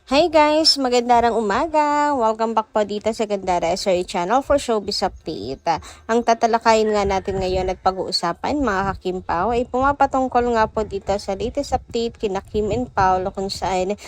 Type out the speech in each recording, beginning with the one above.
Hi guys! Magandang umaga! Welcome back po dito sa Gandara SRE Channel for Showbiz Update. Ang tatalakayin nga natin ngayon at pag-uusapan mga kakimpaw ay pumapatungkol nga po dito sa latest update kina Kim and Paolo kung saan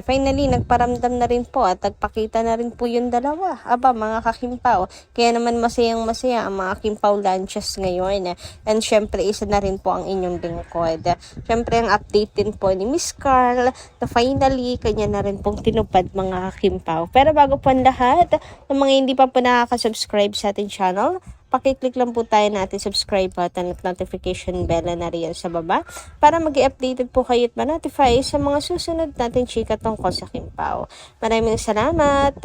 finally nagparamdam na rin po at nagpakita na rin po yung dalawa. Aba mga kakimpaw, kaya naman masayang masaya ang mga Kimpaw lunches ngayon. And syempre isa na rin po ang inyong lingkod. Syempre ang update din po ni Miss Carl na finally kanya na rin pong tinupad mga Kimpaw. Pero bago po ang lahat, ng mga hindi pa po nakaka-subscribe sa ating channel, pakiclick lang po tayo na ating subscribe button at notification bell na riyan sa baba para mag-i-updated po kayo at ma-notify sa mga susunod natin chika tungkol sa Kimpaw. Maraming salamat.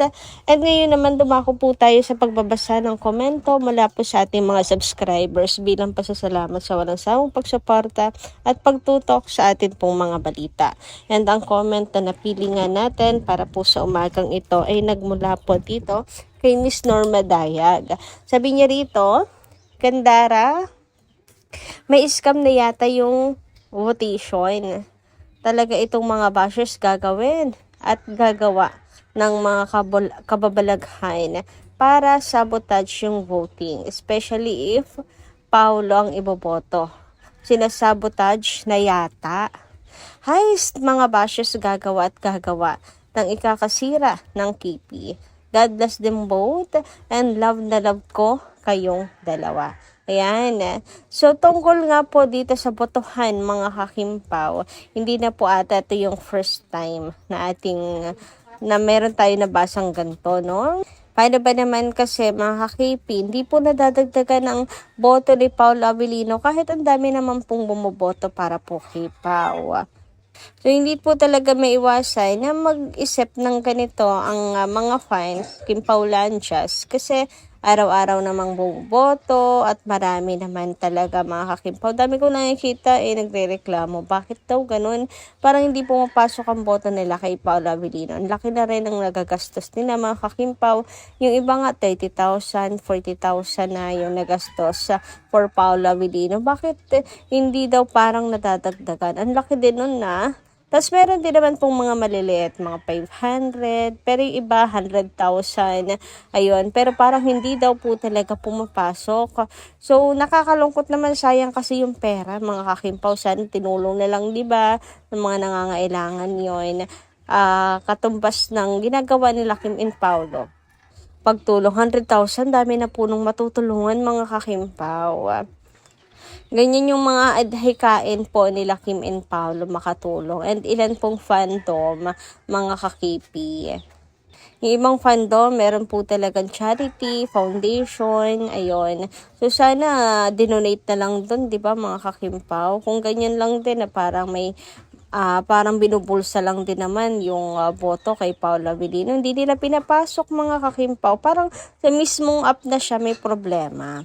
At ngayon naman dumako po tayo sa pagbabasa ng komento mula po sa ating mga subscribers bilang pasasalamat sa walang sawang pagsuporta at pagtutok sa atin pong mga balita. And ang comment na napili nga natin para po sa umagang ito ay nagmula po dito kay Miss Norma Dayag. Sabi niya rito, Gandara, may scam na yata yung votation. Talaga itong mga bashers gagawin at gagawa ng mga kababalaghan para sabotage yung voting. Especially if Paolo ang iboboto. Sinasabotage na yata. Hay, mga bashers gagawa at gagawa ng ikakasira ng KP. God bless them both and love na love ko kayong dalawa. Ayan. So, tungkol nga po dito sa botohan mga kakimpaw, hindi na po ata ito yung first time na meron tayo nabasang ganito, no? Paano ba naman kasi mga kakipi, hindi po nadadagdagan ng boto ni Paolo Abilino kahit ang dami naman pong bumoboto para po kay Pao. So, hindi po talaga maiwasan na mag-isip ng ganito ang mga fans, Kimpaw Lanchas, kasi araw-araw namang bumoboto at marami naman talaga mga kakimpaw. Dami ko nakikita nagre-reklamo. Bakit daw ganun? Parang hindi pumapasok ang boto nila kay Paolo Abilino. Ang laki na rin ang nagagastos nila mga kakimpaw. Yung iba nga 30,000, 40,000 na yung nagastos for Paolo Abilino. Bakit hindi daw parang nadadagdagan? Ang laki din nun na. Tapos meron din naman pong mga maliliit, mga 500, pero yung iba 100,000, ayun. Pero parang hindi daw po talaga pumapasok. So, nakakalungkot naman, sayang kasi yung pera, mga kakimpaw, sana tinulong na lang, di ba, ng mga nangangailangan yun. Katumbas ng ginagawa nila Kim and Paolo. Pagtulong, 100,000, dami na po nung matutulungan mga kakimpaw. Ganyan yung mga adhikain po nila Kim and Paolo makatulong. And ilan pong fandom, mga kakipi. Yung ibang fandom, meron po talagang charity, foundation, ayun. So, sana dinonate na lang dun, di ba mga kakimpaw? Kung ganyan lang din na parang may parang binubulsa lang din naman yung boto kay Paolo Abilino. Hindi nila pinapasok mga kakimpaw. Parang sa mismong app na siya may problema.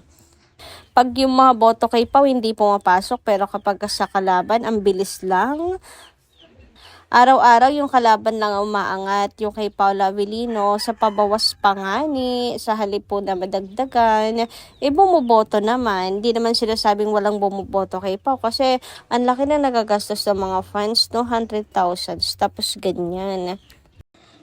Pag yung mga boto kay Pau hindi pumapasok, pero kapag sa kalaban, ang bilis lang. Araw-araw yung kalaban lang umaangat, yung kay Paolo Abilino, sa pabawas pa nga sa halip po na madagdagan, bumuboto naman. Hindi naman sila sabing walang bumuboto kay Pau kasi ang laki na nagagastos ng mga fans, no? 100,000, tapos ganyan.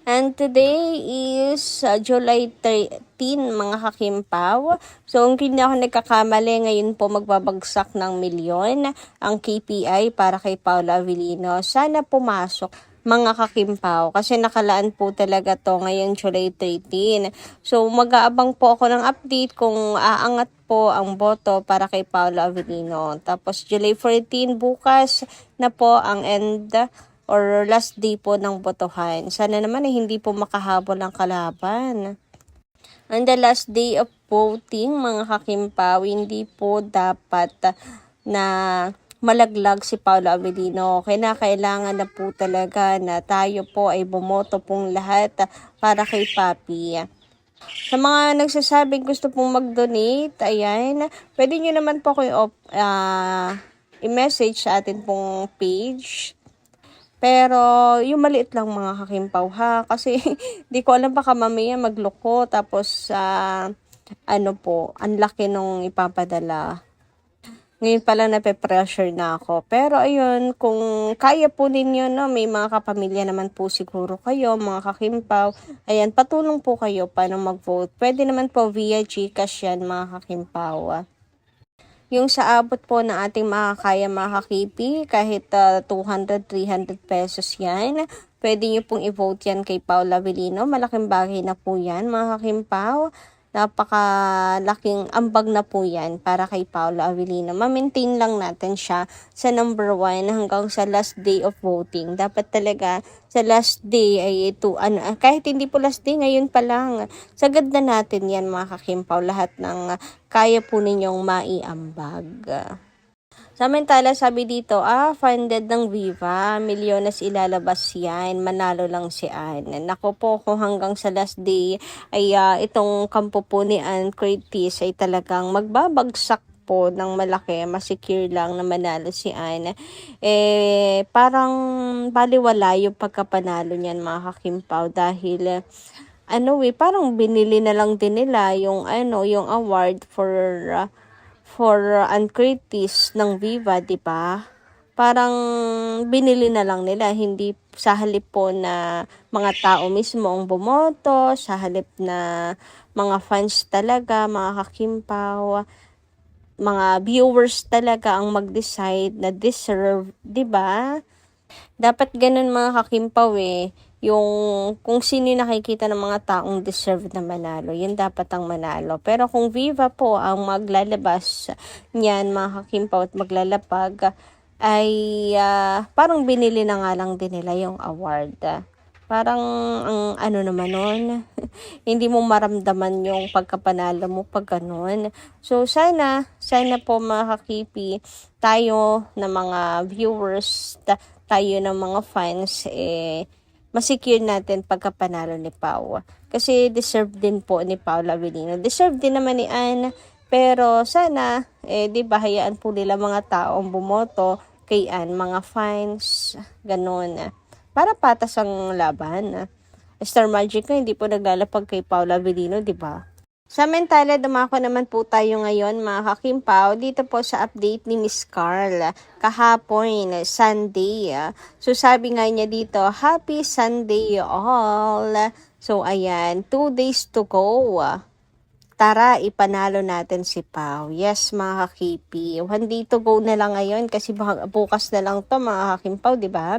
And today is July 13, mga kakimpaw. So, kung hindi ako nagkakamali, ngayon po magbabagsak ng milyon ang KPI para kay Paolo Abilino. Sana pumasok mga kakimpaw kasi nakalaan po talaga to ngayong July 13. So, mag-aabang po ako ng update kung aangat po ang boto para kay Paolo Abilino. Tapos, July 14, bukas na po ang end or last day po ng botohan. Sana naman hindi po makahabol ang kalaban. On the last day of voting, mga kakimpaw, hindi po dapat na malaglag si Paolo Abilino. Kailangan na po talaga na tayo po ay bumoto pong lahat para kay Papi. Sa mga nagsasabing gusto pong mag-donate, ayan, pwede nyo naman po kayo i-message sa atin pong page. Pero, yung maliit lang mga kakimpaw ha. Kasi, di ko alam baka mamaya magloko. Tapos, ang laki nung ipapadala. Ngayon pala nape-pressure na ako. Pero ayun, kung kaya po ninyo, no, may mga kapamilya naman po siguro kayo, mga kakimpaw. Ayan, patulong po kayo paano mag-vote. Pwede naman po via GCash yan, mga kakimpaw. Yung sa abot po ng ating makakaya mga kakipi, kahit 200, 300 pesos yan, pwede nyo pong i-vote yan kay Paula Avellino. Malaking bagay na po yan mga kakimpaw. Napakalaking ambag na po yan para kay Paula Avellino. Ma-maintain lang natin siya sa number 1 hanggang sa last day of voting. Dapat talaga sa last day ay ito, kahit hindi po last day, ngayon pa lang. Sagad na natin yan mga kakimpaw, lahat ng kaya po ninyong maiambag. Samantala, sabi dito, funded ng Viva, milyones ilalabas yan, manalo lang si Anne. Nako po, kung hanggang sa last day ay itong kampo po ni Anne Curtis ay talagang magbabagsak po ng malaki, masecure lang na manalo si Anne. Parang baliwala yung pagkapanalo niyan mga kakimpaw dahil parang binili na lang din nila yung yung award for Ann Curtis ng Viva, 'di ba? Parang binili na lang nila, hindi sa halip po na mga tao mismo ang bumoto, sa halip na mga fans talaga, mga kakimpaw, mga viewers talaga ang mag-decide na deserve, 'di ba? Dapat ganun mga kakimpaw yung kung sino nakikita ng mga taong deserve na manalo, yun dapat ang manalo. Pero kung Viva po ang maglalabas niyan mga kakimpaw at maglalapag, ay parang binili na nga lang din nila yung award. Parang ang naman nun, hindi mo maramdaman yung pagkapanalo mo pag ganun. So sana po mga kakipi, tayo na mga viewers, tayo ng mga fans, masecure natin pagkapanalo ni Pau. Kasi deserve din po ni Paula Avellino. Deserve din naman ni Anne. Pero sana, di ba, hayaan po nila mga taong bumoto kay Anne, mga fans, ganun. Para patas ang laban. Star Magic na hindi po naglalapag kay Paula Avellino, di ba? Samantala, dumako naman po tayo ngayon mga kakimpaw dito po sa update ni Miss Carl kahapon, Sunday. So sabi nga niya dito, Happy Sunday all. So ayan, 2 days to go. Tara, ipanalo natin si Pau. Yes mga kakipi, 1 day to go na lang ngayon kasi bukas na lang to mga kakimpaw, di ba?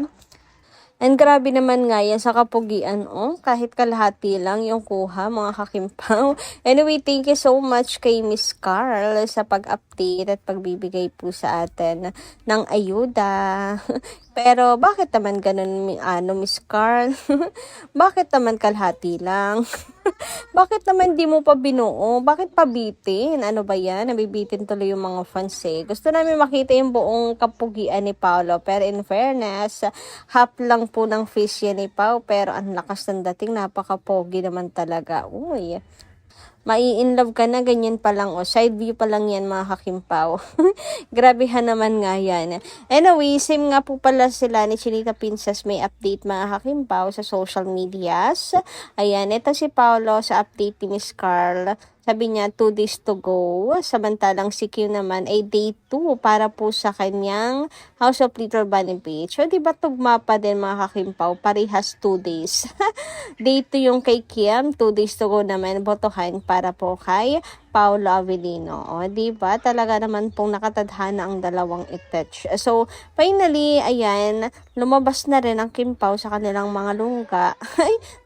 And grabe naman nga yan sa kapugian, kahit kalahati lang yung kuha, mga kakimpaw. Anyway, thank you so much kay Miss Carl sa pag-update at pagbibigay po sa atin ng ayuda. Pero bakit naman ganun, Miss Carl? Bakit naman kalahati lang? Bakit naman di mo pa binuo? Bakit pabitin? Ano ba yan? Nabibitin tuloy yung mga fans Gusto namin makita yung buong kapugian ni Paolo. Pero in fairness, half lang po ng fish yan ni Pao. Pero ang lakas ng dating, napaka-pogi naman talaga. Uy, mai-inlove ka na, ganyan pa lang. Side view pa lang yan mga kakimpaw. Grabehan naman nga yan. Anyway, same nga po pala sila ni Chinita Princess may update mga kakimpaw sa social medias. Ayan, ito si Paolo sa update ni Miss Carl. Sabi niya, 2 days to go. Samantalang si Kim naman ay day 2 para po sa kanyang House of Little Bunny Beach. So, diba tugma pa din mga kakimpaw? Parehas 2 days. Day 2 yung kay Kim, 2 days to go naman botohan para po kay Paolo Avellino. O, diba? Talaga naman pong nakatadhana ang dalawang itouch. So, finally, ayan, lumabas na rin ang Kim Pao sa kanilang mga lungga.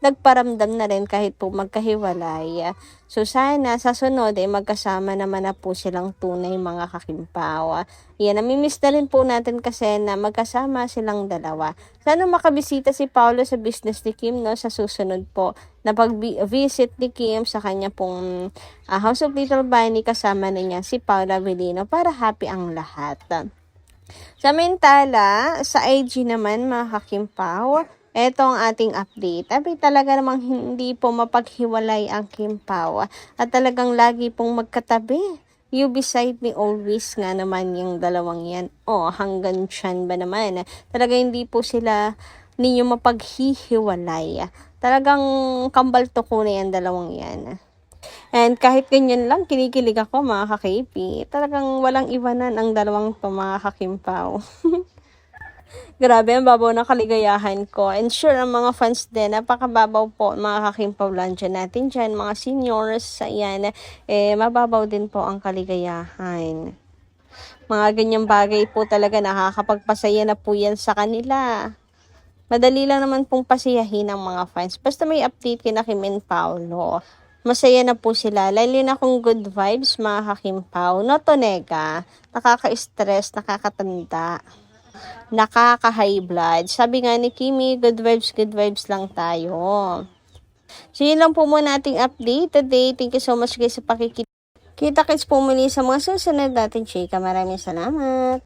Nagparamdam na rin kahit po magkahiwalay. So, sana sa sunod magkasama naman na po silang tunay mga kakimpaw. Yan, namimiss na rin po natin kasi na magkasama silang dalawa. Sana makabisita si Paolo sa business ni Kim sa susunod po na pag-visit ni Kim sa kanya pong House of Little Bunny, kasama na niya si Paula Avellino para happy ang lahat. Samantala, sa IG naman mga kakimpaw, ito ang ating update. Talaga namang hindi po mapaghiwalay ang Kim Pao at talagang lagi pong magkatabi. You beside me always nga naman yung dalawang yan. Hanggang tiyan ba naman. Talaga hindi po sila ninyo mapaghihiwalay. Talagang kambal to ko na yan dalawang yan. And kahit ganyan lang, kinikilig ako mga ka-KP. Talagang walang iwanan ang dalawang to mga kakimpaw. Grabe, ang babaw ng kaligayahan ko. And sure, ang mga fans din, napakababaw po mga kakimpaw lang dyan natin dyan. Mga seniors, ayan, mababaw din po ang kaligayahan. Mga ganyang bagay po talaga nakakapagpasaya na po yan sa kanila. Madali lang naman pong pasiyahin ang mga fans. Basta may update kina Kim and Paolo. Masaya na po sila. Lalo na kung good vibes mga kakimpaw. No to nega. Nakaka-stress, nakakatanda. Nakaka-high blood. Sabi nga ni Kimi, good vibes lang tayo. So yun lang po muna ating update today. Thank you so much guys sa pakikita. Kita-kits po muli sa mga susunod natin chika. Maraming salamat.